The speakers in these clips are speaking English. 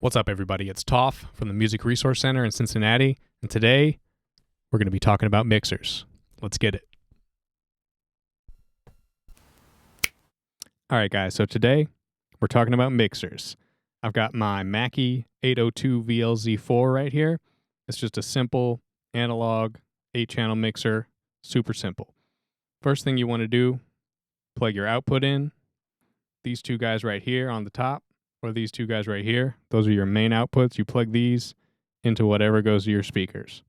What's up, everybody? It's Toff from the Music Resource Center in Cincinnati, and today we're going to be talking about mixers. Let's get it. All right, guys, so today we're talking about mixers. I've got my Mackie 802 VLZ4 right here. It's just a simple analog 8-channel mixer, super simple. First thing you want to do, plug your output in. These two guys right here on the top, or these two guys right here, those are your main outputs. You plug these into whatever goes to your speakers.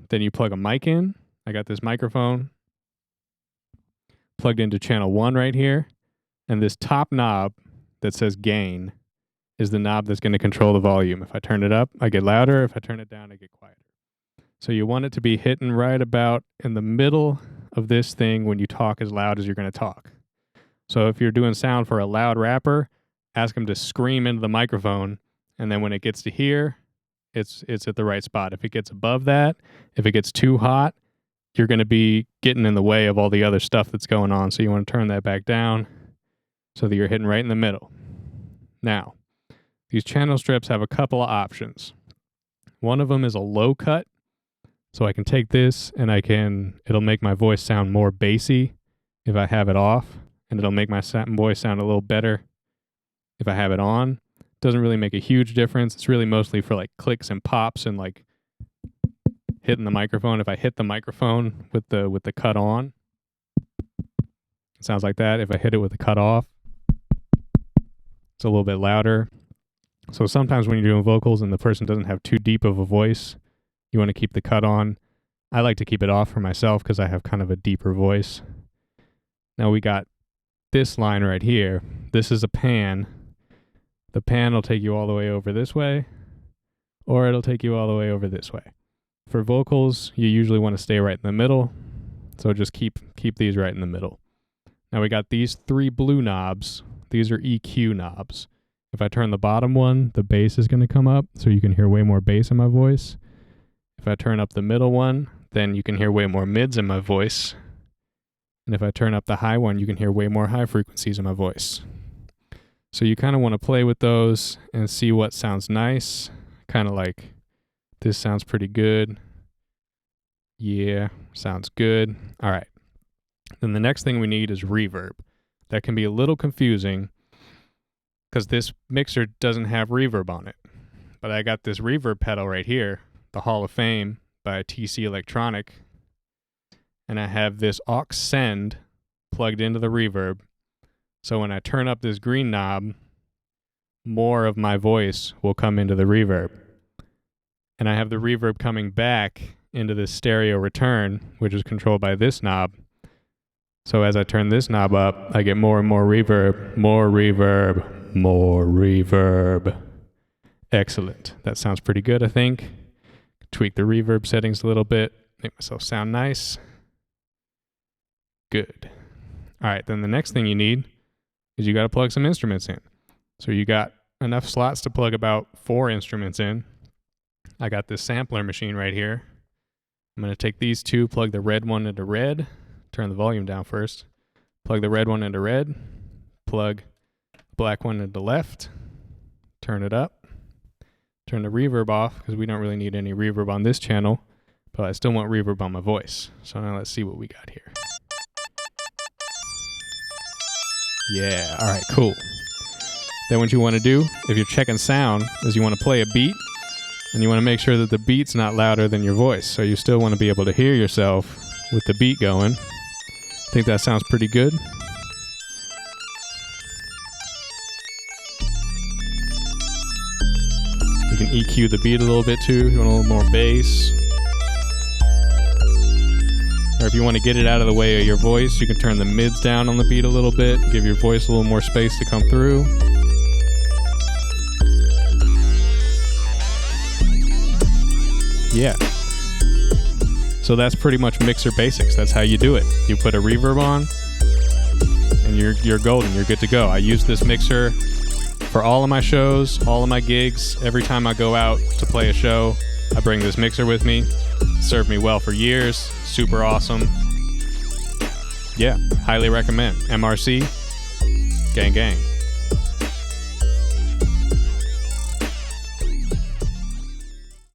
Then you plug a mic in. I got this microphone plugged into channel 1 right here. And this top knob that says gain is the knob that's going to control the volume. If I turn it up, I get louder. If I turn it down, I get quieter. So you want it to be hitting right about in the middle of this thing when you talk as loud as you're going to talk. So if you're doing sound for a loud rapper, ask them to scream into the microphone, and then when it gets to here, it's at the right spot. If it gets above that, if it gets too hot, you're going to be getting in the way of all the other stuff that's going on. So you want to turn that back down so that you're hitting right in the middle. Now, these channel strips have a couple of options. One of them is a low cut, so I can take this and it'll make my voice sound more bassy if I have it off, and it'll make my voice sound a little better if I have it on. Doesn't really make a huge difference. It's really mostly for like clicks and pops and like hitting the microphone. If I hit the microphone with the cut on, it sounds like that. If I hit it with the cut off, it's a little bit louder. So sometimes when you're doing vocals and the person doesn't have too deep of a voice, you want to keep the cut on. I like to keep it off for myself because I have kind of a deeper voice. Now we got this line right here. This is a pan. The pan will take you all the way over this way, or it'll take you all the way over this way. For vocals, you usually want to stay right in the middle, so just keep these right in the middle. Now we got these 3 blue knobs. These are EQ knobs. If I turn the bottom one, the bass is going to come up, so you can hear way more bass in my voice. If I turn up the middle one, then you can hear way more mids in my voice. And if I turn up the high one, you can hear way more high frequencies in my voice. So you kind of want to play with those and see what sounds nice. Kind of like, this sounds pretty good. Yeah, sounds good. All right. Then the next thing we need is reverb. That can be a little confusing because this mixer doesn't have reverb on it. But I got this reverb pedal right here, the Hall of Fame by TC Electronic. And I have this aux send plugged into the reverb. So when I turn up this green knob, more of my voice will come into the reverb. And I have the reverb coming back into this stereo return, which is controlled by this knob. So as I turn this knob up, I get more and more reverb, more reverb, more reverb. Excellent. That sounds pretty good, I think. Tweak the reverb settings a little bit, make myself sound nice. Good. All right, then the next thing you need is you got to plug some instruments in. So you got enough slots to plug about 4 instruments in. I got this sampler machine right here. I'm going to take these 2, plug the red one into red, turn the volume down first, plug the red one into red, plug the black one into left, turn it up, turn the reverb off because we don't really need any reverb on this channel, but I still want reverb on my voice. So now let's see what we got here. Yeah, all right, cool. Then what you want to do, if you're checking sound, is you want to play a beat, and you want to make sure that the beat's not louder than your voice. So you still want to be able to hear yourself with the beat going. I think that sounds pretty good. You can EQ the beat a little bit too, if you want a little more bass. Or if you want to get it out of the way of your voice, you can turn the mids down on the beat a little bit, give your voice a little more space to come through. Yeah. So that's pretty much mixer basics. That's how you do it. You put a reverb on, and you're golden. You're good to go. I use this mixer for all of my shows, all of my gigs. Every time I go out to play a show, I bring this mixer with me. Served me well for years. Super awesome. Yeah, highly recommend. MRC, gang gang.